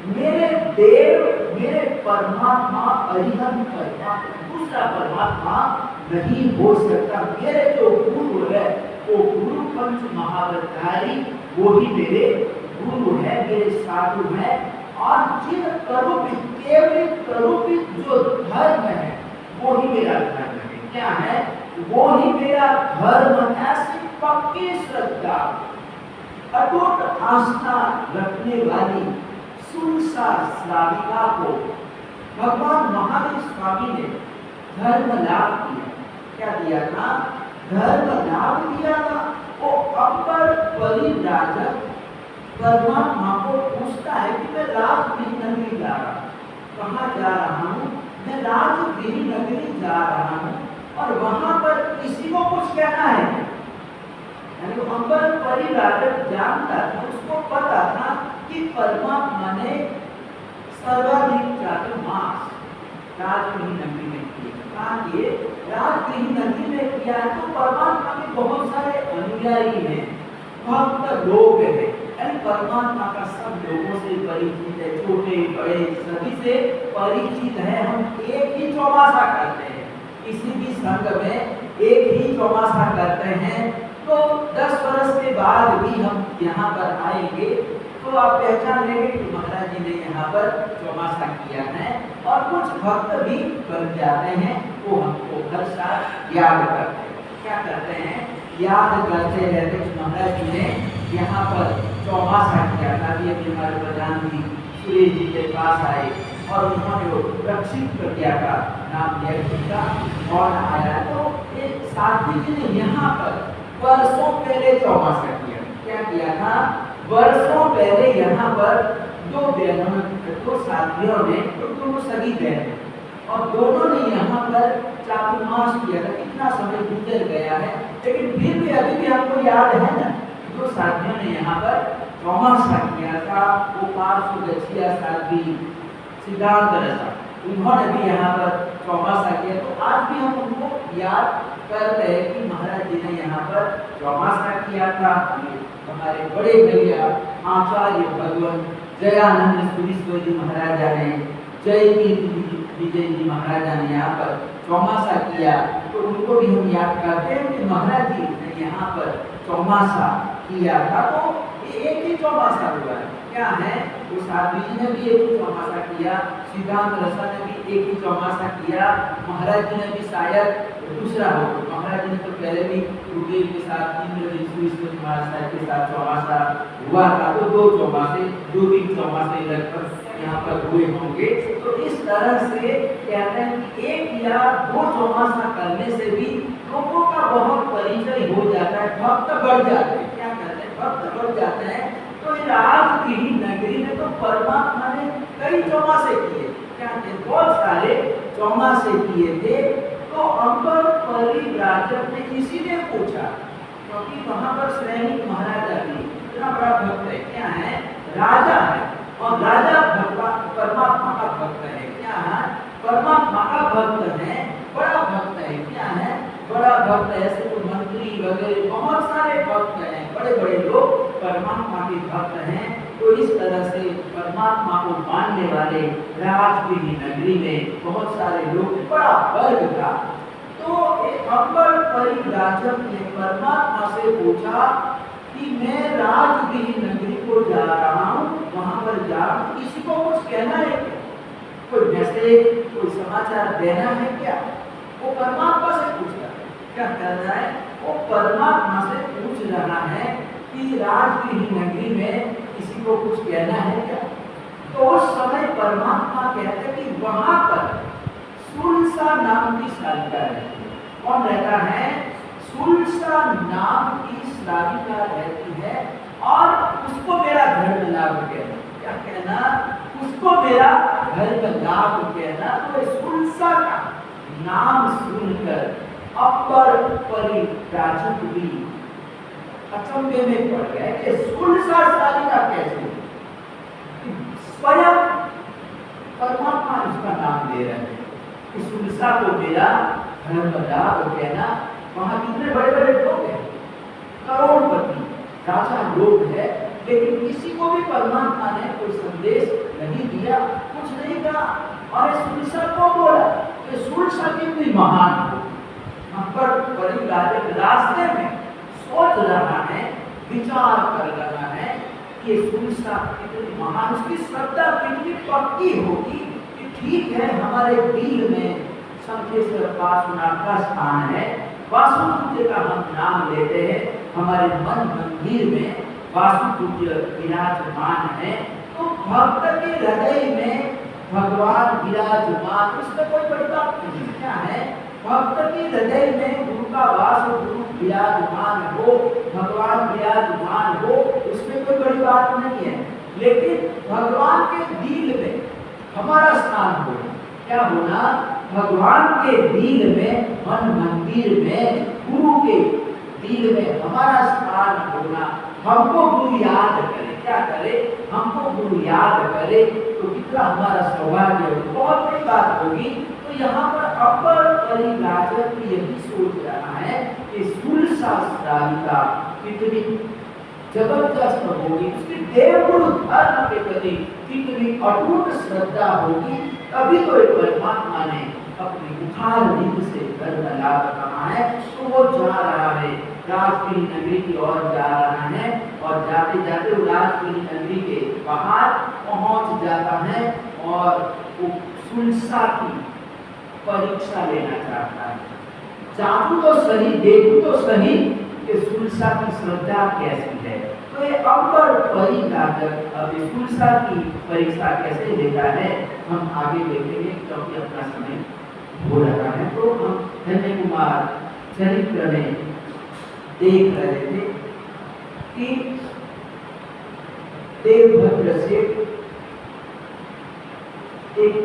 मेरे देव, मेरे परमात्मा अरिहंत परमात्मा, दूसरा परमात्मा नहीं हो सकता। मेरे जो गुरु है वो गुरु पंच महावतारी, वो ही मेरे गुरु है, मेरे साधु है। और जिन करूपित, केवल करूपित जो धर्म है वो ही मेरा धर्म है। क्या है? वो ही मेरा धर्म। ऐसी पक्की श्रद्धा, अटूट आस्था रखने वाली सुलसा श्राविका को भगवान महावीर स्वामी ने धर्म लाभ दिया। क्या दिया था? धर्म लाभ दिया था। वो अकबर परिव्राजक परमात्मा को पूछता है कि मैं राजगृह नगरी जा रहा हूँ। कहाँ जा रहा हूँ? मैं राजगृह नगरी जा रहा हूँ और वहां पर किसी को कुछ कहना है। यानी अकबर परिव्राजक जानता था, उसको पता था कि परमात्मा ने सर्वाधिक चातुर्मास राजगृह नगरी में किया। ये राजगृह नगरी में किया है तो परमात्मा के बहुत सारे अनुयायी हैं, भक्त लोग हैं। यानी परमात्मा का सब लोगों से परिचित है, छोटे बड़े सभी से परिचित है। हम एक ही चौमासा करते हैं, किसी भी संघ में एक ही चौमासा करते हैं। तो 10 वर्ष के बाद भी हम यहाँ पर आएंगे तो आप पहचान लेंगे कि महाराज जी ने यहाँ पर चौमासा किया है। और कुछ भक्त भी बन जाते हैं, वो हमको हर साल याद करते हैं। क्या करते हैं? याद करते रहते कि महाराज जी ने यहाँ पर चौमासा किया था। ये हमारे प्रधान जी सुरेश जी के पास आए और उन्होंने रक्षित प्रज्ञा का नाम लिया, जिसका और आया। तो एक साथी जी ने यहाँ पर वर्षों पहले चौमासा किया। क्या किया था? वर्षों पहले यहाँ पर दो साथियों ने, तो दोनों सगी बहन, और दोनों ने यहाँ पर चातुर्मास किया था। कितना समय गुजर गया है, लेकिन फिर भी अभी भी आपको याद है ना, दो साथियों ने यहाँ पर चौमासा किया था। वो पार्श्वगछिया साध्वी सिद्धांत रसा, उन्होंने भी यहाँ पर चौमासा किया। तो आज भी हम उनको याद करते हैं कि महाराज जी ने यहाँ पर चौमासा किया था। हमारे बड़े भैया आचार्य भगवान जयानंद सुरीश्वर जी महाराजा ने, जय विजय जी महाराजा ने यहाँ पर चौमासा किया। तो उनको भी हम याद करते हैं कि महाराज जी ने यहाँ पर चौमासा किया था। तो एक ही चौमासा हुआ है। क्या है? वो साध्वी जी ने भी एक ही चौमासा किया, सिद्धांत रसा ने भी एक ही चौमासा किया, महाराज जी ने भी शायद दूसरा हो। महाराज जी ने तो पहले भी गुरुदेव के साथ महाराज के साथ चौमासा हुआ था। तो दो तीन चौमासे लगभग यहाँ पर हुए होंगे। तो इस तरह से कहते हैं कि एक या दो चौमासा करने से भी लोगों का बहुत परिचय हो जाता है, भक्त बढ़ जाते हैं। क्या कहते हैं? भक्त बढ़ जाते हैं। तो राजगृह नगरी में तो परमात्मा ने कई चौमासे किए। क्या थे? बहुत सारे चौमासे किए थे। तो अकबर परिव्राजक ने इसीलिए पूछा, क्योंकि वहां पर सैनिक महाराजा भी इतना बड़ा भक्त है। क्या है? राजा है, और राजा परमात्मा का भक्त है। क्या है? परमात्मा का भक्त है, बड़ा भक्त है। क्या है? बड़ा भक्त है। ऐसे तो मंत्री वगैरह बहुत सारे भक्त हैं, बड़े बड़े लोग परमात्मा के भक्त हैं। तो इस तरह से परमात्मा को मानने वाले राजगृह नगरी में बहुत सारे लोग, बड़ा वर्ग था। तो अकबर परिव्राजक ने परमात्मा से पूछा कि मैं राजगृह नगरी को जा रहा हूँ, वहां पर जा किसी को कुछ कहना है क्या? कोई मैसेज, कोई समाचार देना है क्या? वो परमात्मा से पूछ रहा है। क्या कर रहा है? वो परमात्मा से पूछ रहा है कि राजगीर नगरी में किसी को कुछ कहना है क्या? तो उस समय परमात्मा कहते हैं कि वहां पर सुलसा नाम की श्राविका रहती है। कौन रहता है? सुलसा नाम की श्राविका रहती है और उसको मेरा धर्म लाभ कहना। क्या कहना? उसको मेरा धर्म लाभ कहना। तो सुलसा का नाम सुनकर अपर परिव्राजक भी अचंभे में पड़ गए कि सुलसा श्राविका कैसे? स्वयं परमात्मा इसका नाम दे रहे हैं कि सुलसा को मेरा धर्म लाभ कहना। वहां कितने बड़े बड़े लोग हैं, करोड़पति राजा लोग हैं, लेकिन किसी को भी परमात्मा ने कोई संदेश नहीं दिया, कुछ नहीं कहा। और सुलसा को बोला कि सुलसा कितनी महान हो। हम पर परिव्राजक रास्ते में सोच रहा है, विचार कर रहा है कि सुलसा कितनी महान, उसकी श्रद्धा कितनी पक्की होगी कि ठीक है हमारे दिल में शंखेश्वर पार्श्वनाथ का स्थान है, वासुपूज्य का हम नाम लेते हैं, हमारे मन मंदिर में वासुपूज्य विराजमान है। तो भक्त के हृदय में भगवान विराजमान, उसमें कोई बड़ी बात नहीं। क्या है? भक्त के हृदय में गुरु का वास, गुरु विराजमान हो, भगवान विराजमान हो, उसमें कोई बड़ी बात नहीं है। लेकिन भगवान के दिल में हमारा स्थान हो। क्या होना? भगवान के दिल में, मन मंदिर में, गुरु के दिल में हमारा स्थान होना। हमको गुरु याद करे। क्या करे? हमको गुरु याद करे तो कितना हमारा सौभाग्य हो, बहुत बड़ी बात होगी। तो यहाँ पर अपर परिव्राजक यही सोच रहा है कि सुलसा श्राविका कितनी जबरदस्त होगी, उसकी देवगुरु धर्म के प्रति कितनी अटूट श्रद्धा होगी। तभी तो एक परमात्मा ने अपनी उठार नीति से धर्म लाभ कहा है। तो वो जा रहा है, राजगीर नगरी की ओर जा रहा है और जाते जाते वो राजगीर नगरी के बाहर पहुंच जाता है और वो सुलसा की परीक्षा लेना चाहता है। जानू तो सही, देखू तो सही कि सुलसा की श्रद्धा कैसी है। तो ये अपर परिव्राजक अब सुलसा की परीक्षा कैसे लेता है हम आगे देखेंगे, क्योंकि अपना समय हो रहा है। तो हम धन्य कुमार चरित्र में देख रहे थे कि देवभद्र से एक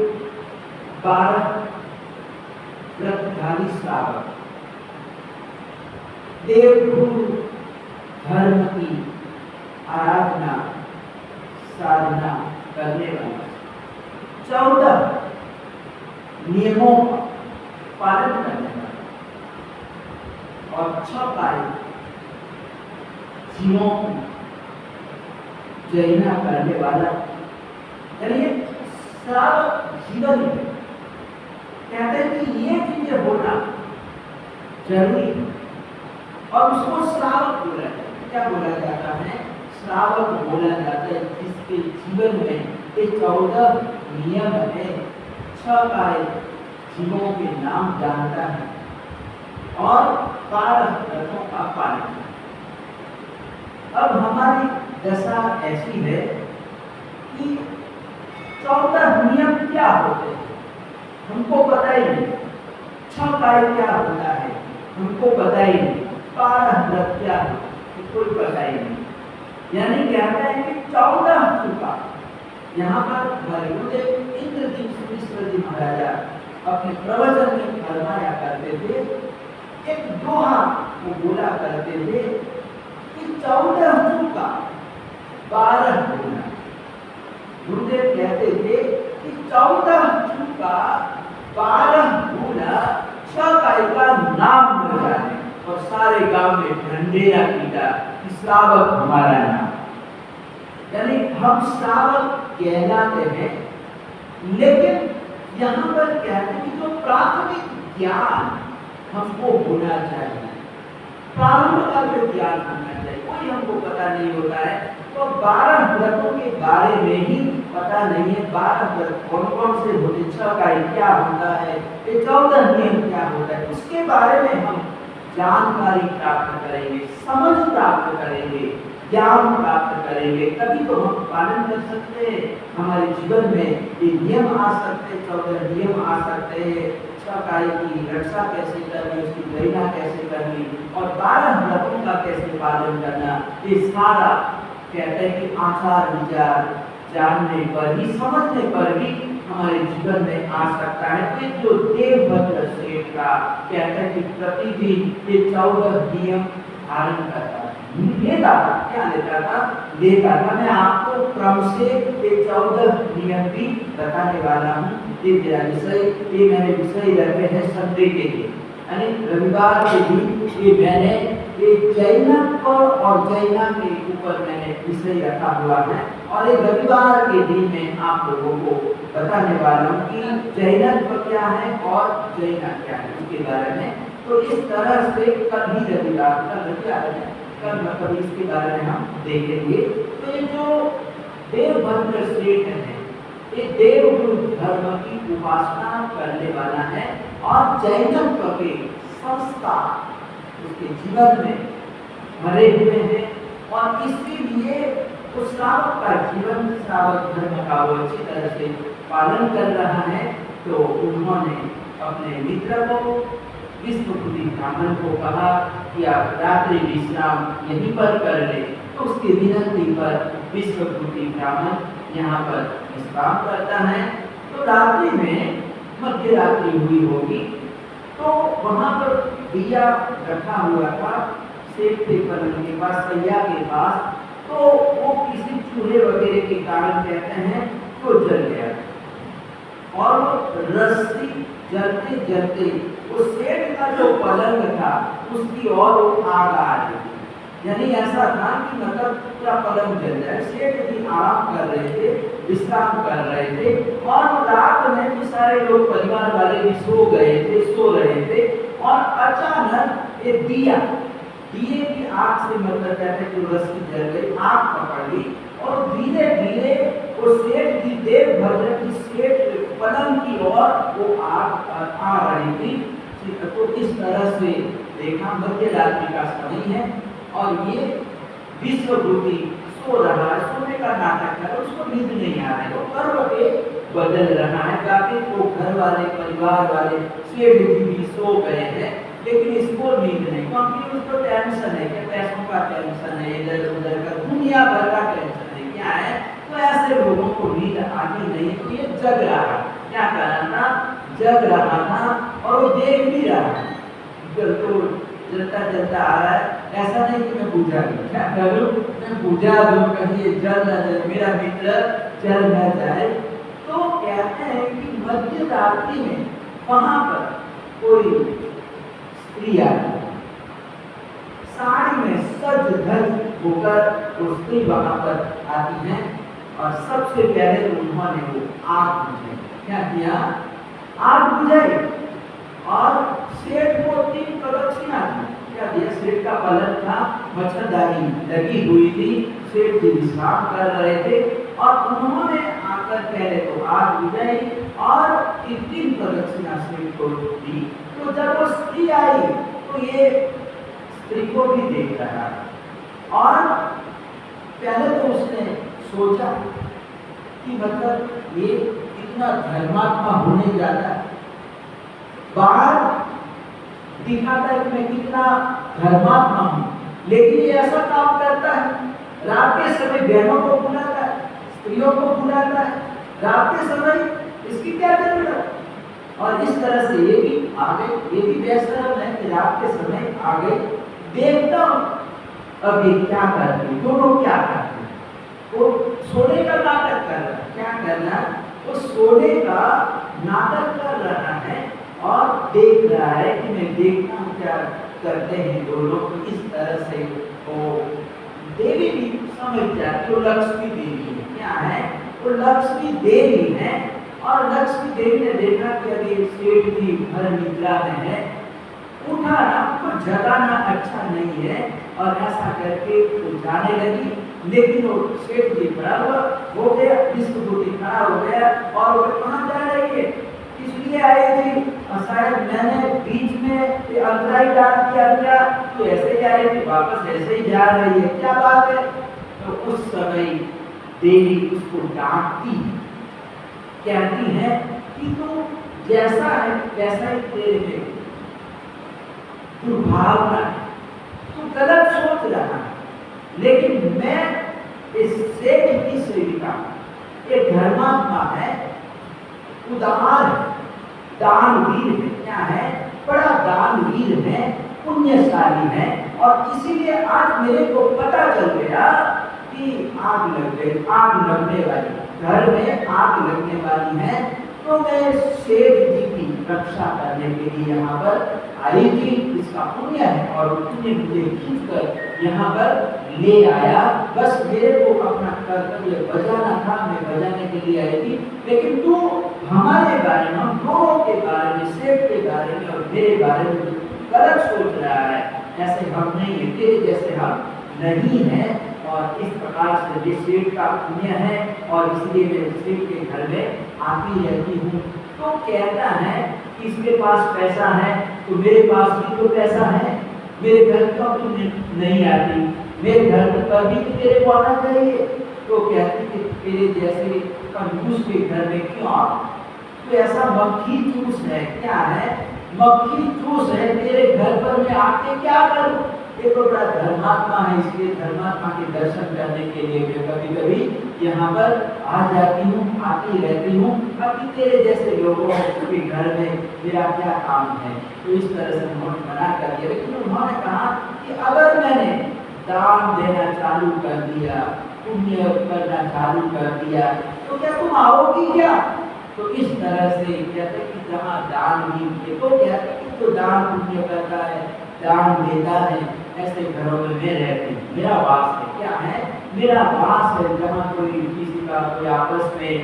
12 व्रतधारी श्रावक देवगुरु धर्म की आराधना साधना करने वाला 14 नियमों का पालन करने वाला और 6 कार्य जीवों की जयना करने वाला, यानी श्रावक जीवन में कहते हैं कि ये चीजें होना जरूरी है और उसको श्रावक बोला जाता है। क्या बोला जाता है? श्रावक बोला जाता है जिसके जीवन में ये 14 नियम है, 6 कार्य जीवों के नाम जानता है और 12 व्रतों का पालन करता है। अब हमारी दशा ऐसी है कि 14 नियम क्या होते हैं हमको पता ही नहीं, 6 कार्य क्या होता है हमको पता ही नहीं, 12 व्रत क्या है कोई पता ही नहीं। यानी कहते हैं कि 14 चुका। यहाँ पर गुरुदेव इंद्रदीप मिश्र जी महाराजा अपने प्रवचन में फरमाया करते थे, एक दोहा वो बोला करते थे कि 14 चुका 12 बोला। गुरुदेव कहते थे कि 14 चुका 12 बोला, 6 कार्य का नाम मिल जाए और सारे गांव में ढंढेरा पीटा कि श्रावक हमारा नाम। यानी हम श्रावक कहलाते हैं, लेकिन यहाँ पर कहते हैं कि जो प्राथमिक ज्ञान हमको होना चाहिए, प्रारंभ का जो ज्ञान होना चाहिए कोई हमको पता नहीं होता है। तो 12 व्रतों के बारे में ही पता नहीं है, 12 व्रत कौन कौन से होते, 6 कार्य क्या होता है, ये 14 नियम क्या होता है, उसके बारे में हम जानकारी प्राप्त करेंगे, समझ प्राप्त करेंगे। ज्ञान प्राप्त करेंगे तभी तो हम पालन कर सकते हैं। हमारे जीवन में ये नियम आ सकते, 14 नियम आ सकते हैं। गाय की रक्षा कैसे करनी, उसकी गणना कैसे करनी और 12 व्रतों का कैसे पालन करना, ये सारा कहते हैं कि आचार विचार जानने पर ही, समझने पर भी हमारे जीवन में आ सकता है। तो जो देवभद्र सेठ का कहते हैं कि प्रतिदिन ये 14 नियम धारण करता लेता था। क्या लेता था? लेता था। मैं आपको क्रम से ये 14 नियम भी बताने वाला हूँ। ये मेरा विषय, ये मैंने विषय रखे हैं संडे के लिए, यानी रविवार के दिन ये मैंने ये जैनत्व और जैना के ऊपर मैंने विषय रखा हुआ है और ये रविवार के दिन में आप लोगों को बताने वाला हूँ कि जैनत्व क्या है और जैना क्या है उसके बारे में। तो इस तरह से कल ही रविवार कल मतलब इसके बारे में हम देखेंगे। तो ये जो देवभद्र सेठ है ये देवगुरु धर्म की उपासना करने वाला है और जैनत्व के संस्कार उसके जीवन में भरे हुए हैं और इसीलिए उस श्रावक का जीवन श्रावक धर्म का वो अच्छी तरह से पालन कर रहा है। तो उन्होंने अपने मित्र को विश्वभूति ब्राह्मण को कहा कि आप रात्रि विश्राम यहीं पर कर ले। तो उसकी विनती पर विश्वभूति ब्राह्मण यहाँ पर विश्राम करता है। तो रात्रि में मध्य रात्रि हुई होगी तो वहाँ पर दिया रखा हुआ था सेठ के पलंग के पास, सैया के पास। तो वो किसी चूहे वगैरह के कारण कहते हैं तो जल गया और रस्सी जलते जलते उस सेठ का जो पलंग था उसकी ओर आग आ रही थी। यानी ऐसा था कि मतलब पूरा पलंग जल जाए। सेठ भी आराम कर रहे थे, विश्राम कर रहे थे और रात में भी सारे लोग परिवार वाले भी सो रहे थे और अचानक ये दिए की आग से मतलब कहते हैं कि रस्सी जल गई, आग पकड़ ली और धीरे धीरे वो सेठ की देवभद्र की सेठ पलंग की ओर वो आग आ रही थी। तो इस तरह से देखा मध्य रात्रि का समय है और ये विश्वभूति सो रहा है, सोने का नाटक है, उसको नींद नहीं आ रही, वो कर्म के बदल रहा है। काफी तो घर वाले परिवार वाले सेठ जी भी सो गए हैं लेकिन इसको नींद नहीं, क्योंकि उसको टेंशन है कि पैसों का टेंशन है, इधर उधर का दुनिया भर का टेंशन है। क्या है? तो ऐसे लोगों को नींद आती नहीं तो ये जग रहा है। क्या करना? जग रहा था और वो देख भी रहा है तो जलता आ रहा है। ऐसा नहीं कि मैं पूजा करूं, क्या करूं? मैं पूजा दूं कहीं जल न जाए, मेरा मित्र जल न जाए। तो कहते हैं कि मध्य रात्रि में वहां पर कोई स्त्री आई, साड़ी में सज धज होकर वो स्त्री वहां पर आती है और सबसे पहले उन्होंने वो आग बुझाई। क्या किया? आग बुझाई और सेठ को 3 प्रदक्षिणा दी। क्या दिया? सेठ का पलंग था, मच्छरदानी लगी हुई थी, सेठ जी विश्राम कर रहे थे और उन्होंने आकर पहले तो आग बुझाई और 3 प्रदक्षिणा सेठ को दी। तो जब वो स्त्री आई तो ये स्त्री को भी देख रहा और पहले तो उसने सोचा कि मतलब ये इतना धर्मात्मा होने जाता है, बाहर दिखाता है कि मैं कितना धर्मात्मा हूँ, लेकिन ये ऐसा काम करता है, रात के समय बहनों को बुलाता है, स्त्रियों को बुलाता है, रात के समय इसकी क्या जरूरत? और इस तरह से ये भी आ गए, ये भी बेशर्म है कि रात के समय आ गए। देखता हूँ अब ये क्या करते हैं, दोनों क्या करते हैं? वो सोने का नाटक कर रहा है। क्या करना? वो सोने का नाटक कर रहा है और देख रहा है कि मैं देखता हूँ क्या करते हैं दोनों। इस तरह से वो देवी भी समझ जाती, वो लक्ष्मी देवी है। क्या है? वो लक्ष्मी देवी है और लक्ष्मी देवी ने देखा कि अभी सेठ जी भर निद्रा में है, उठाना तो जगाना अच्छा नहीं है और ऐसा करके वो जाने लगी। लेकिन वो सेठ जी खड़ा हो गया, विश्वभूति खड़ा हो गया और वो कहाँ जा रही है? इसलिए आई थी और शायद मैंने बीच में अंतराई डाल दिया क्या? तो ऐसे ही आई थी, वापस ऐसे ही जा रही है। क्या बात है? तो उस समय देवी उसको डांटती है, कहती है कि तू जैसा है वैसा ही तेरे में दुर्भावना है, तू गलत सोच रहा है। लेकिन मैं इस सेठ की सेविका, एक धर्मात्मा है, उदार है, दानवीर है, क्या है, बड़ा दानवीर है, पुण्यशाली है। और इसीलिए आज मेरे को पता चल गया कि आग लग गई, आग लगने वाली, घर में आग लगने वाली है। तो मैं सेठ जी की रक्षा करने के लिए यहाँ पर आई थी, इसका पुण्य है और पुण्य मुझे खींच कर यहाँ पर ले आया। बस मेरे को अपना कर्तव्य बजाना था, मैं बजाने के लिए आई थी। लेकिन तू हमारे बारे में, हम दोनों के बारे में, सेठ के बारे में और मेरे बारे में गलत सोच रहा है। ऐसे हम नहीं है, तेरे जैसे हम नहीं है। और इस प्रकार से ये सेठ का पुण्य है और इसलिए मैं सेठ के घर में आती रहती हूँ। तो कहता है कि इसके पास पैसा है, तो मेरे पास भी तो पैसा है, मेरे घर क्यों तुम नहीं आती, मेरे घर पर भी तो तेरे को आना चाहिए। तो कहती कि तेरे जैसे कंजूस के घर में क्यों आओ, तो ऐसा मक्खी चूस है, क्या है, मक्खी चूस है, तेरे घर पर मैं आके क्या करूं। ये तो बड़ा धर्मात्मा है, इसलिए धर्मात्मा के दर्शन करने के लिए मैं कभी कभी यहाँ पर आ जाती हूँ, आती रहती हूँ। बाकी तेरे जैसे लोगों के घर में मेरा क्या काम है। तो इस तरह से उन्होंने मना कर दिया। लेकिन उन्होंने कहा कि अगर मैंने दान देना चालू कर दिया, पुण्य करना चालू कर दिया, तो क्या तुम आओगी क्या। तो इस तरह से कहते कि जहाँ दान भी, तो कहते कि तो दान पुण्य करता है, दान देता है, ऐसे घरों में मैं रहती हूँ, मेरा वास है, क्या है, मेरा वास है, जहाँ कोई किसी का कोई आपस में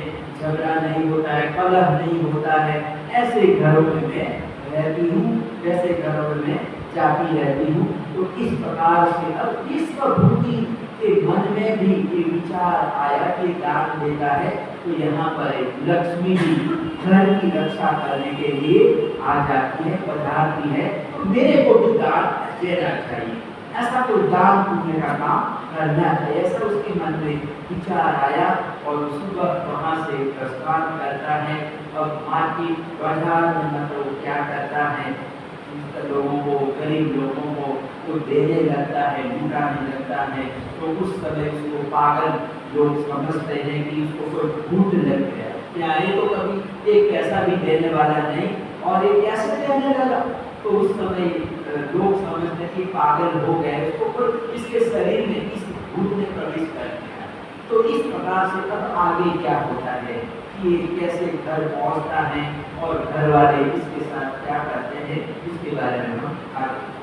झगड़ा नहीं होता है, कलह नहीं होता है, ऐसे घरों में मैं रहती हूँ, ऐसे घरों में मैं जाती रहती हूँ। तो इस प्रकार से अब विश्वभूति के मन में भी ये विचार आया कि दान देता है, तो यहाँ पर लक्ष्मी जी घर की रक्षा करने के लिए आ जाती है, पधारती है। तो मेरे को भी दान देना चाहिए, ऐसा कोई दान पुण्य का काम करना चाहिए, ऐसा उसके मन में विचार आया। और सुबह वहाँ से प्रस्थान करता है और मार्केट बाजार में मतलब क्या करता है, लोगों को, गरीब लोगों को देने लगता है, लुटाने लगता है। तो उस समय उसको पागल लोग समझते हैं कि उसको कोई भूत लग गया, क्या ये तो कभी एक पैसा भी देने वाला नहीं और ये कैसे देने लगा। तो उस समय लोग समझते हैं कि पागल हो गए, उसको कोई इसके शरीर में इस भूत ने प्रवेश कर दिया। तो इस प्रकार से अब आगे क्या होता है कि कैसे घर पहुंचता है और घर वाले इसके साथ क्या करते हैं, इसके बारे में हम आगे